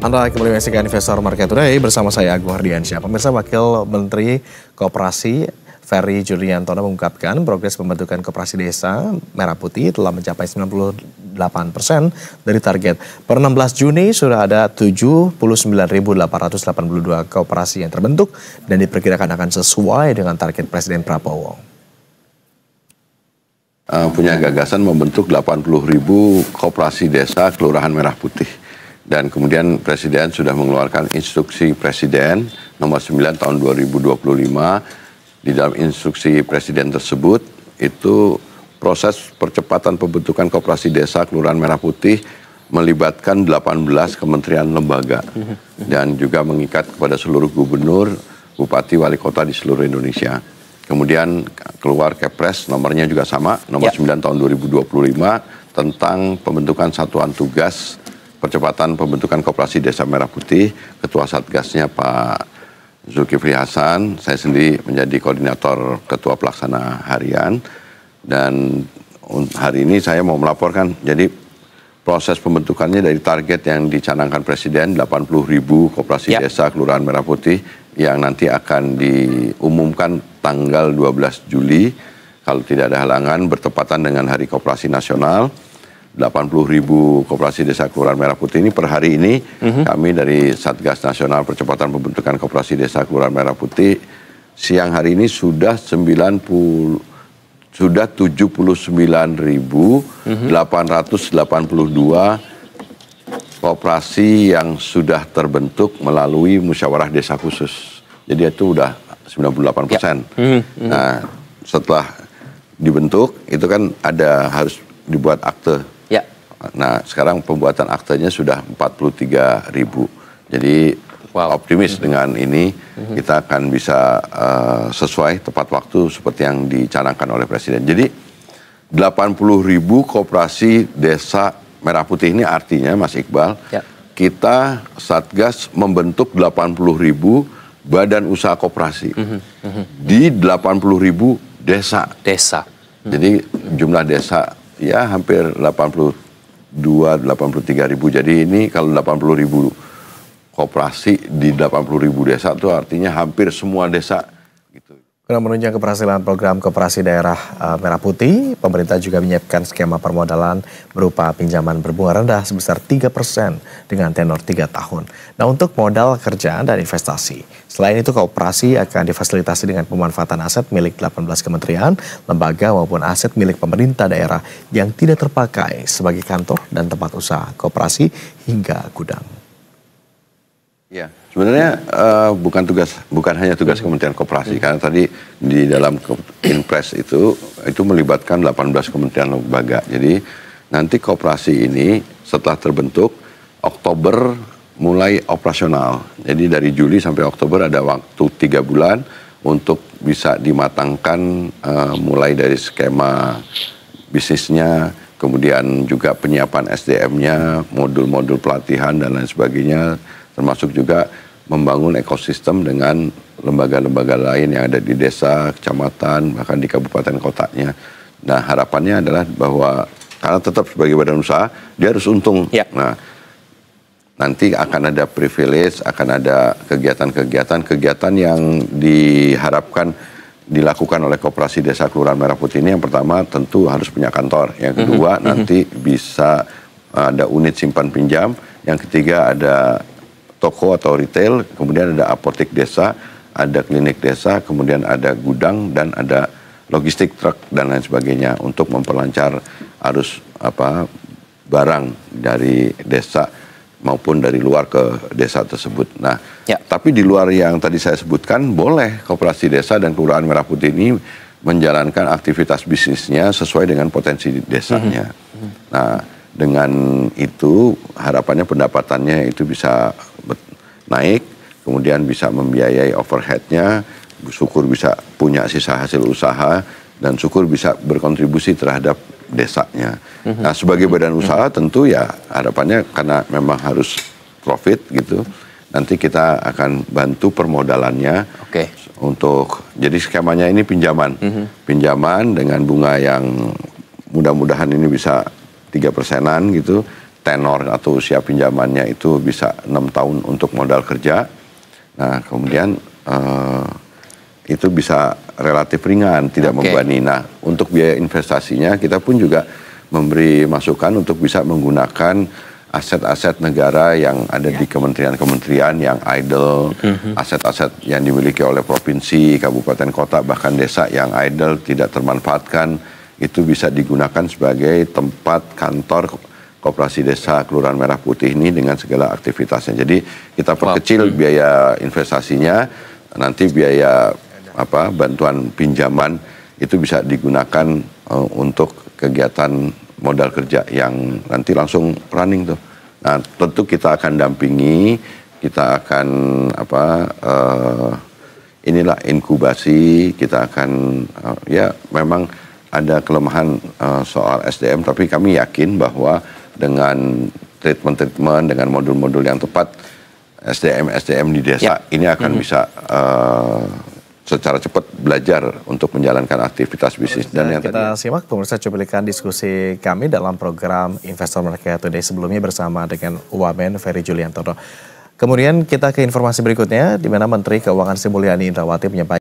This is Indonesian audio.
Anda kembali menyaksikan Investor Market Today bersama saya Agung Hardiansyah. Pemirsa, Wakil Menteri Koperasi Ferry Juliantono mengungkapkan progres pembentukan koperasi desa Merah Putih telah mencapai 98% dari target. Per 16 Juni sudah ada 79.882 koperasi yang terbentuk dan diperkirakan akan sesuai dengan target Presiden Prabowo. Punya gagasan membentuk 80.000 koperasi desa Kelurahan Merah Putih. Dan kemudian Presiden sudah mengeluarkan instruksi Presiden nomor 9 tahun 2025. Di dalam instruksi Presiden tersebut itu proses percepatan pembentukan koperasi desa Kelurahan Merah Putih melibatkan 18 kementerian lembaga dan juga mengikat kepada seluruh gubernur, bupati, wali kota di seluruh Indonesia. Kemudian keluar Kepres, nomornya juga sama, nomor 9 tahun 2025 tentang pembentukan satuan tugas percepatan pembentukan koperasi desa Merah Putih. Ketua Satgasnya Pak Zulkifli Hasan, saya sendiri menjadi koordinator ketua pelaksana harian. Dan hari ini saya mau melaporkan, jadi proses pembentukannya dari target yang dicanangkan Presiden 80.000 koperasi desa Kelurahan Merah Putih yang nanti akan diumumkan tanggal 12 Juli kalau tidak ada halangan bertepatan dengan Hari Koperasi Nasional. 80.000 koperasi desa Kelurahan Merah Putih ini per hari ini kami dari Satgas Nasional Percepatan Pembentukan Koperasi Desa Kelurahan Merah Putih siang hari ini sudah 79.882 koperasi yang sudah terbentuk melalui musyawarah desa khusus. Jadi itu udah 98%. Nah, setelah dibentuk itu kan harus dibuat akte. Nah, sekarang pembuatan aktenya sudah 43.000. Jadi optimis dengan ini kita akan bisa sesuai tepat waktu seperti yang dicanangkan oleh Presiden. Jadi 80.000 koperasi desa Merah Putih ini artinya Mas Iqbal, kita Satgas membentuk 80.000 badan usaha koperasi di 80.000 desa. Jadi jumlah desa ya hampir 83.000. Jadi ini kalau 80.000 koperasi di 80.000 desa itu artinya hampir semua desa gitu. Guna menunjang keberhasilan program koperasi daerah Merah Putih, pemerintah juga menyiapkan skema permodalan berupa pinjaman berbunga rendah sebesar 3% dengan tenor 3 tahun. Nah, untuk modal kerja dan investasi. Selain itu, koperasi akan difasilitasi dengan pemanfaatan aset milik 18 kementerian, lembaga maupun aset milik pemerintah daerah yang tidak terpakai sebagai kantor dan tempat usaha koperasi hingga gudang. Ya, sebenarnya bukan hanya tugas Kementerian Koperasi, karena tadi di dalam Inpres itu melibatkan 18 kementerian lembaga. Jadi nanti koperasi ini setelah terbentuk Oktober mulai operasional. Jadi dari Juli sampai Oktober ada waktu 3 bulan untuk bisa dimatangkan mulai dari skema bisnisnya, kemudian juga penyiapan SDM-nya, modul-modul pelatihan dan lain sebagainya, termasuk juga membangun ekosistem dengan lembaga-lembaga lain yang ada di desa, kecamatan, bahkan di kabupaten kotanya. Nah, harapannya adalah bahwa karena tetap sebagai badan usaha, dia harus untung. Nah, nanti akan ada privilege, akan ada kegiatan yang diharapkan dilakukan oleh Koperasi Desa Kelurahan Merah Putih ini. Yang pertama tentu harus punya kantor. Yang kedua nanti bisa ada unit simpan pinjam. Yang ketiga ada toko atau retail, kemudian ada apotek desa, ada klinik desa, kemudian ada gudang dan ada logistik truk dan lain sebagainya untuk memperlancar arus barang dari desa maupun dari luar ke desa tersebut. Nah, tapi di luar yang tadi saya sebutkan, boleh koperasi desa dan Kelurahan Merah Putih ini menjalankan aktivitas bisnisnya sesuai dengan potensi desanya. Nah, dengan itu harapannya pendapatannya itu bisa naik, kemudian bisa membiayai overheadnya, syukur bisa punya sisa hasil usaha, dan syukur bisa berkontribusi terhadap desanya. Nah, sebagai badan usaha tentu ya harapannya karena memang harus profit gitu, nanti kita akan bantu permodalannya untuk, jadi skemanya ini pinjaman, pinjaman dengan bunga yang mudah-mudahan ini bisa 3%-an gitu, tenor atau usia pinjamannya itu bisa 6 tahun untuk modal kerja. Nah, kemudian itu bisa relatif ringan, tidak membebani. Nah, untuk biaya investasinya kita pun juga memberi masukan untuk bisa menggunakan aset-aset negara yang ada di kementerian-kementerian yang idle, aset-aset yang dimiliki oleh provinsi, kabupaten, kota, bahkan desa yang idle tidak termanfaatkan, itu bisa digunakan sebagai tempat kantor Koperasi Desa Kelurahan Merah Putih ini dengan segala aktivitasnya. Jadi kita perkecil biaya investasinya, nanti biaya bantuan pinjaman itu bisa digunakan untuk kegiatan modal kerja yang nanti langsung running tuh. Nah, tentu kita akan dampingi, kita akan inilah inkubasi, kita akan ya memang ada kelemahan soal SDM, tapi kami yakin bahwa dengan treatment, dengan modul-modul yang tepat, SDM di desa ini akan bisa secara cepat belajar untuk menjalankan aktivitas bisnis. Dan yang kita simak pemirsa cuplikan diskusi kami dalam program Investor Market Today sebelumnya bersama dengan Wamen Ferry Juliantono. Kemudian kita ke informasi berikutnya, di mana Menteri Keuangan Sri Mulyani Indrawati menyampaikan